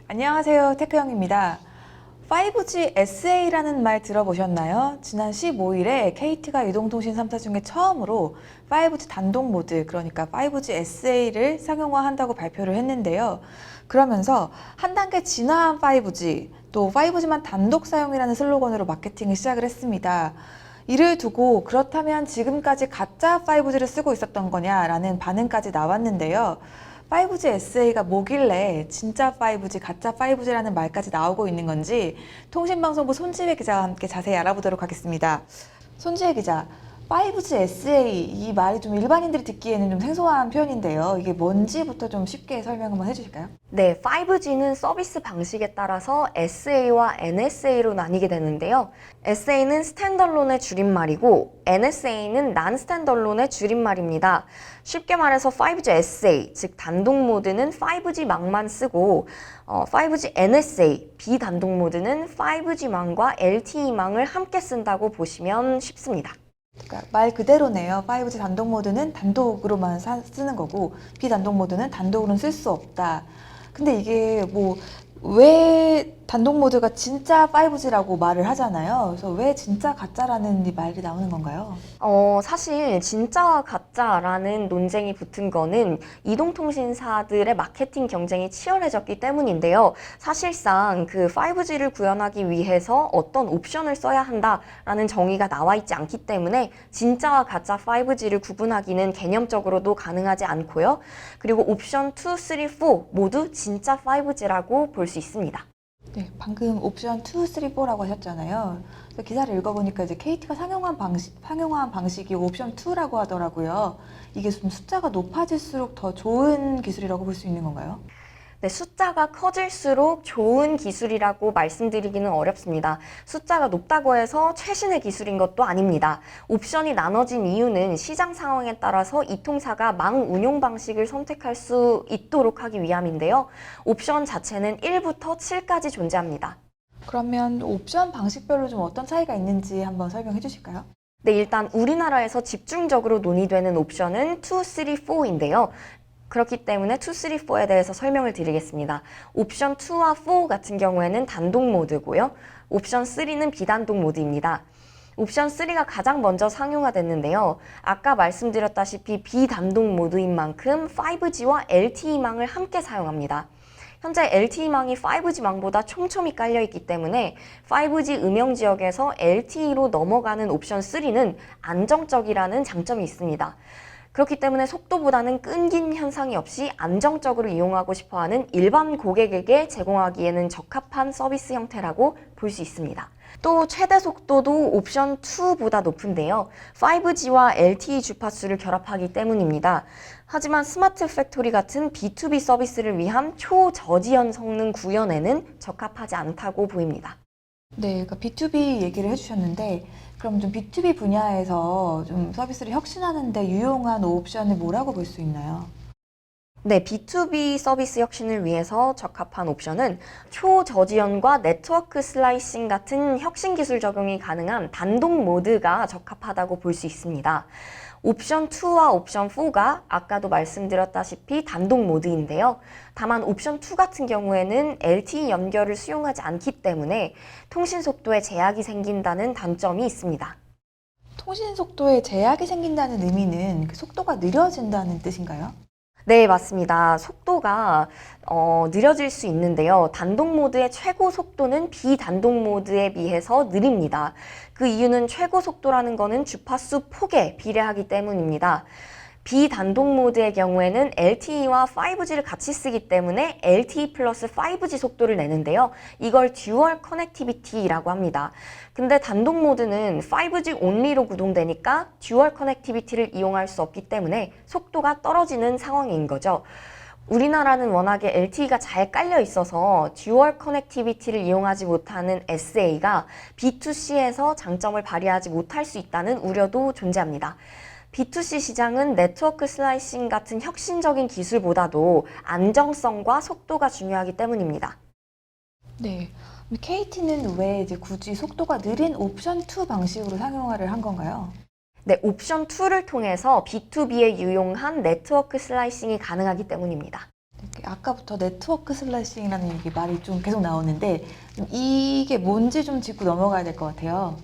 안녕하세요, 테크형입니다. 5G SA라는 말 들어보셨나요? 지난 15일에 KT가 이동통신 3사 중에 처음으로 5G 단독 모드, 그러니까 5G SA를 상용화한다고 발표를 했는데요. 그러면서 한 단계 진화한 5G, 또 5G만 단독 사용이라는 슬로건으로 마케팅을 시작을 했습니다. 이를 두고 그렇다면 지금까지 가짜 5G를 쓰고 있었던 거냐라는 반응까지 나왔는데요. 5G SA가 뭐길래 진짜 5G, 가짜 5G라는 말까지 나오고 있는 건지 통신방송부 손지혜 기자와 함께 자세히 알아보도록 하겠습니다. 손지혜 기자, 5G SA 이 말이 좀 일반인들이 듣기에는 좀 생소한 표현인데요. 이게 뭔지부터 좀 쉽게 설명 한번 해주실까요? 네, 5G는 서비스 방식에 따라서 SA와 NSA로 나뉘게 되는데요. SA는 스탠더론의 줄임말이고 NSA는 난스탠더론의 줄임말입니다. 쉽게 말해서 5G SA, 즉 단독 모드는 5G망만 쓰고 5G NSA, 비단독 모드는 5G망과 LTE망을 함께 쓴다고 보시면 쉽습니다. 그러니까 말 그대로네요. 5G 단독 모드는 단독으로만 쓰는 거고 비단독 모드는 단독으로는 쓸 수 없다. 근데 이게 왜 단독 모드가 진짜 5G라고 말을 하잖아요. 그래서 왜 진짜 가짜라는 이 말이 나오는 건가요? 사실 진짜와 가짜라는 논쟁이 붙은 거는 이동통신사들의 마케팅 경쟁이 치열해졌기 때문인데요. 사실상 그 5G를 구현하기 위해서 어떤 옵션을 써야 한다라는 정의가 나와 있지 않기 때문에 진짜와 가짜 5G를 구분하기는 개념적으로도 가능하지 않고요. 그리고 옵션 2, 3, 4 모두 진짜 5G라고 볼 수 있습니다. 네, 방금 옵션 2, 3, 4라고 하셨잖아요. 그래서 기사를 읽어보니까 이제 KT가 상용화한 방식이 옵션 2라고 하더라고요. 이게 좀 숫자가 높아질수록 더 좋은 기술이라고 볼 수 있는 건가요? 네, 숫자가 커질수록 좋은 기술이라고 말씀드리기는 어렵습니다. 숫자가 높다고 해서 최신의 기술인 것도 아닙니다. 옵션이 나눠진 이유는 시장 상황에 따라서 이 통사가 망 운용 방식을 선택할 수 있도록 하기 위함인데요. 옵션 자체는 1부터 7까지 존재합니다. 그러면 옵션 방식별로 좀 어떤 차이가 있는지 한번 설명해 주실까요? 네, 일단 우리나라에서 집중적으로 논의되는 옵션은 2, 3, 4인데요. 그렇기 때문에 2, 3, 4에 대해서 설명을 드리겠습니다. 옵션 2와 4 같은 경우에는 단독 모드고요. 옵션 3는 비단독 모드입니다. 옵션 3가 가장 먼저 상용화됐는데요. 아까 말씀드렸다시피 비단독 모드인 만큼 5G와 LTE망을 함께 사용합니다. 현재 LTE망이 5G망보다 촘촘히 깔려있기 때문에 5G 음영 지역에서 LTE로 넘어가는 옵션 3는 안정적이라는 장점이 있습니다. 그렇기 때문에 속도보다는 끊긴 현상이 없이 안정적으로 이용하고 싶어하는 일반 고객에게 제공하기에는 적합한 서비스 형태라고 볼 수 있습니다. 또 최대 속도도 옵션 2보다 높은데요. 5G와 LTE 주파수를 결합하기 때문입니다. 하지만 스마트 팩토리 같은 B2B 서비스를 위한 초저지연 성능 구현에는 적합하지 않다고 보입니다. 네, 그러니까 B2B 얘기를 해주셨는데 그럼 좀 B2B 분야에서 좀 서비스를 혁신하는데 유용한 옵션을 뭐라고 볼 수 있나요? 네, B2B 서비스 혁신을 위해서 적합한 옵션은 초저지연과 네트워크 슬라이싱 같은 혁신 기술 적용이 가능한 단독 모드가 적합하다고 볼 수 있습니다. 옵션 2와 옵션 4가 아까도 말씀드렸다시피 단독 모드인데요. 다만 옵션 2 같은 경우에는 LTE 연결을 수용하지 않기 때문에 통신 속도에 제약이 생긴다는 단점이 있습니다. 통신 속도에 제약이 생긴다는 의미는 그 속도가 느려진다는 뜻인가요? 네, 맞습니다. 속도가 느려질 수 있는데요. 단독 모드의 최고 속도는 비단독 모드에 비해서 느립니다. 그 이유는 최고 속도라는 거는 주파수 폭에 비례하기 때문입니다. 비단독 모드의 경우에는 LTE와 5G를 같이 쓰기 때문에 LTE 플러스 5G 속도를 내는데요. 이걸 듀얼 커넥티비티라고 합니다. 근데 단독 모드는 5G 온리로 구동되니까 듀얼 커넥티비티를 이용할 수 없기 때문에 속도가 떨어지는 상황인 거죠. 우리나라는 워낙에 LTE가 잘 깔려 있어서 듀얼 커넥티비티를 이용하지 못하는 SA가 B2C에서 장점을 발휘하지 못할 수 있다는 우려도 존재합니다. B2C 시장은 네트워크 슬라이싱 같은 혁신적인 기술보다도 안정성과 속도가 중요하기 때문입니다. 네. KT는 왜 이제 굳이 속도가 느린 옵션 2 방식으로 상용화를 한 건가요? 네, 옵션 2를 통해서 B2B에 유용한 네트워크 슬라이싱이 가능하기 때문입니다. 이렇게 아까부터 네트워크 슬래싱이라는 얘기 말이 좀 계속 나오는데 이게 뭔지 좀 짚고 넘어가야 될 것 같아요.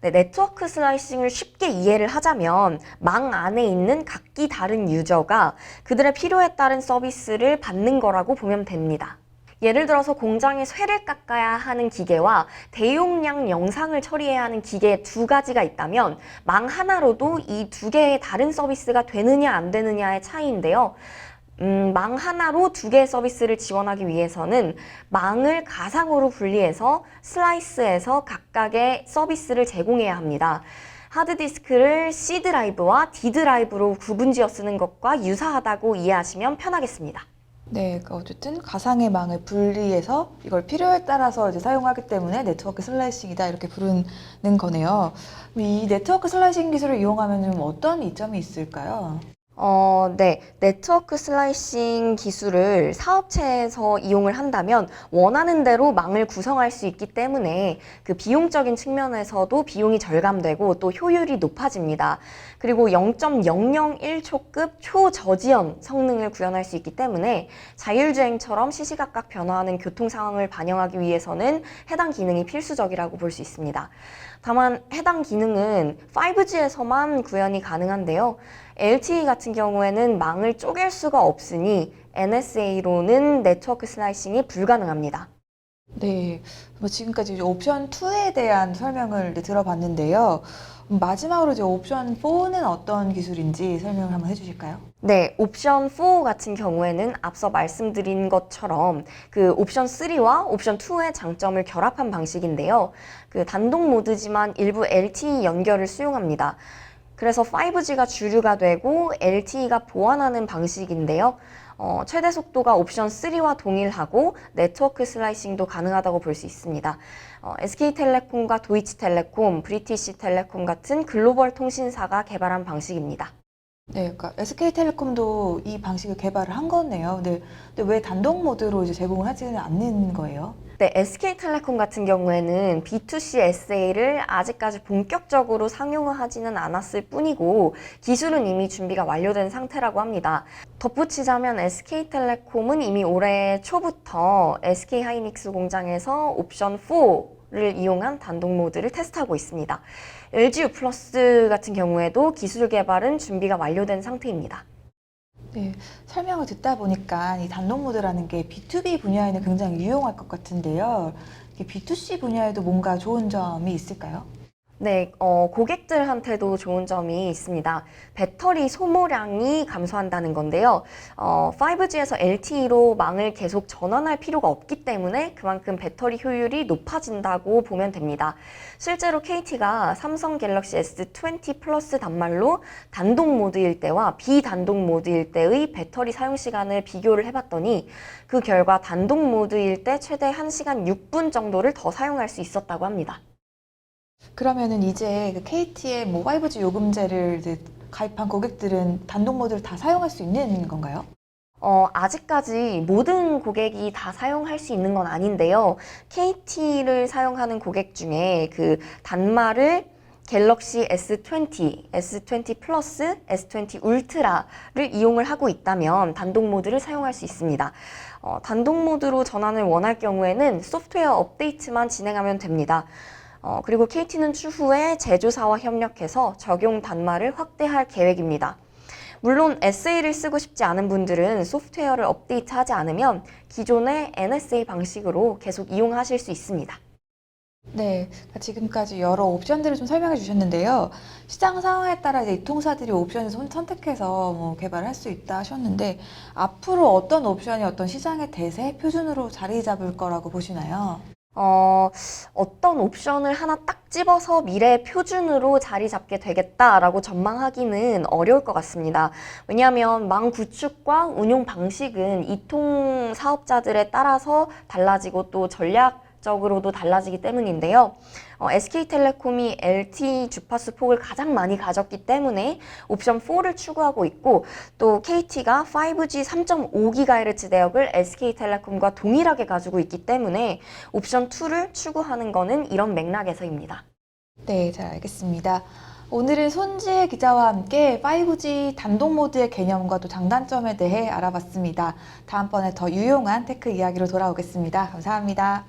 네, 네트워크 슬라이싱을 쉽게 이해를 하자면 망 안에 있는 각기 다른 유저가 그들의 필요에 따른 서비스를 받는 거라고 보면 됩니다. 예를 들어서 공장에 쇠를 깎아야 하는 기계와 대용량 영상을 처리해야 하는 기계 두 가지가 있다면 망 하나로도 이 두 개의 다른 서비스가 되느냐 안 되느냐의 차이인데요. 망 하나로 두 개의 서비스를 지원하기 위해서는 망을 가상으로 분리해서 슬라이스해서 각각의 서비스를 제공해야 합니다. 하드디스크를 C 드라이브와 D 드라이브로 구분지어 쓰는 것과 유사하다고 이해하시면 편하겠습니다. 네, 그러니까 어쨌든 가상의 망을 분리해서 이걸 필요에 따라서 이제 사용하기 때문에 네트워크 슬래싱이다 이렇게 부르는 거네요. 이 네트워크 슬래싱 기술을 이용하면 좀 어떤 이점이 있을까요? 네. 네트워크 슬라이싱 기술을 사업체에서 이용을 한다면 원하는 대로 망을 구성할 수 있기 때문에 그 비용적인 측면에서도 비용이 절감되고 또 효율이 높아집니다. 그리고 0.001초급 초저지연 성능을 구현할 수 있기 때문에 자율주행처럼 시시각각 변화하는 교통 상황을 반영하기 위해서는 해당 기능이 필수적이라고 볼 수 있습니다. 다만 해당 기능은 5G에서만 구현이 가능한데요. LTE 같은 경우에는 망을 쪼갤 수가 없으니 NSA로는 네트워크 슬라이싱이 불가능합니다. 네, 뭐 지금까지 이제 옵션 2에 대한 설명을 이제 들어봤는데요. 마지막으로 이제 옵션 4는 어떤 기술인지 설명을 한번 해주실까요? 네, 옵션 4 같은 경우에는 앞서 말씀드린 것처럼 그 옵션 3와 옵션 2의 장점을 결합한 방식인데요. 그 단독 모드지만 일부 LTE 연결을 수용합니다. 그래서 5G가 주류가 되고 LTE가 보완하는 방식인데요. 최대 속도가 옵션 3와 동일하고 네트워크 슬라이싱도 가능하다고 볼 수 있습니다. SK텔레콤과 도이치텔레콤, 브리티시텔레콤 같은 글로벌 통신사가 개발한 방식입니다. 네, 그러니까 SK텔레콤도 이 방식을 개발을 한 거네요. 근데 왜 단독 모드로 이제 제공을 하지는 않는 거예요? 네, SK텔레콤 같은 경우에는 B2C SA를 아직까지 본격적으로 상용화하지는 않았을 뿐이고 기술은 이미 준비가 완료된 상태라고 합니다. 덧붙이자면 SK텔레콤은 이미 올해 초부터 SK하이닉스 공장에서 옵션 4를 이용한 단독 모드를 테스트하고 있습니다. LG U+ 같은 경우에도 기술 개발은 준비가 완료된 상태입니다. 네, 설명을 듣다 보니까 이 단독 모드라는 게 B2B 분야에는 굉장히 유용할 것 같은데요. 이게 B2C 분야에도 뭔가 좋은 점이 있을까요? 네, 고객들한테도 좋은 점이 있습니다. 배터리 소모량이 감소한다는 건데요. 5G에서 LTE로 망을 계속 전환할 필요가 없기 때문에 그만큼 배터리 효율이 높아진다고 보면 됩니다. 실제로 KT가 삼성 갤럭시 S20 플러스 단말로 단독 모드일 때와 비단독 모드일 때의 배터리 사용 시간을 비교를 해봤더니 그 결과 단독 모드일 때 최대 1시간 6분 정도를 더 사용할 수 있었다고 합니다. 그러면은 이제 그 KT의 뭐 5G 요금제를 이제 가입한 고객들은 단독 모드를 다 사용할 수 있는 건가요? 아직까지 모든 고객이 다 사용할 수 있는 건 아닌데요. KT를 사용하는 고객 중에 그 단말을 갤럭시 S20, S20 플러스, S20 울트라를 이용을 하고 있다면 단독 모드를 사용할 수 있습니다. 단독 모드로 전환을 원할 경우에는 소프트웨어 업데이트만 진행하면 됩니다. 그리고 KT는 추후에 제조사와 협력해서 적용 단말을 확대할 계획입니다. 물론 SA를 쓰고 싶지 않은 분들은 소프트웨어를 업데이트하지 않으면 기존의 NSA 방식으로 계속 이용하실 수 있습니다. 네, 그러니까 지금까지 여러 옵션들을 좀 설명해 주셨는데요. 시장 상황에 따라 이제 유통사들이 옵션을 선택해서 뭐 개발할 수 있다 하셨는데 앞으로 어떤 옵션이 어떤 시장의 대세 표준으로 자리 잡을 거라고 보시나요? 어떤 옵션을 하나 딱 집어서 미래 표준으로 자리 잡게 되겠다라고 전망하기는 어려울 것 같습니다. 왜냐하면 망 구축과 운용 방식은 이통 사업자들에 따라서 달라지고 또 전략적으로도 달라지기 때문인데요. SK텔레콤이 LTE 주파수 폭을 가장 많이 가졌기 때문에 옵션 4를 추구하고 있고 또 KT가 5G 3.5GHz 대역을 SK텔레콤과 동일하게 가지고 있기 때문에 옵션 2를 추구하는 것은 이런 맥락에서입니다. 네, 잘 알겠습니다. 오늘은 손지혜 기자와 함께 5G 단독 모드의 개념과 또 장단점에 대해 알아봤습니다. 다음번에 더 유용한 테크 이야기로 돌아오겠습니다. 감사합니다.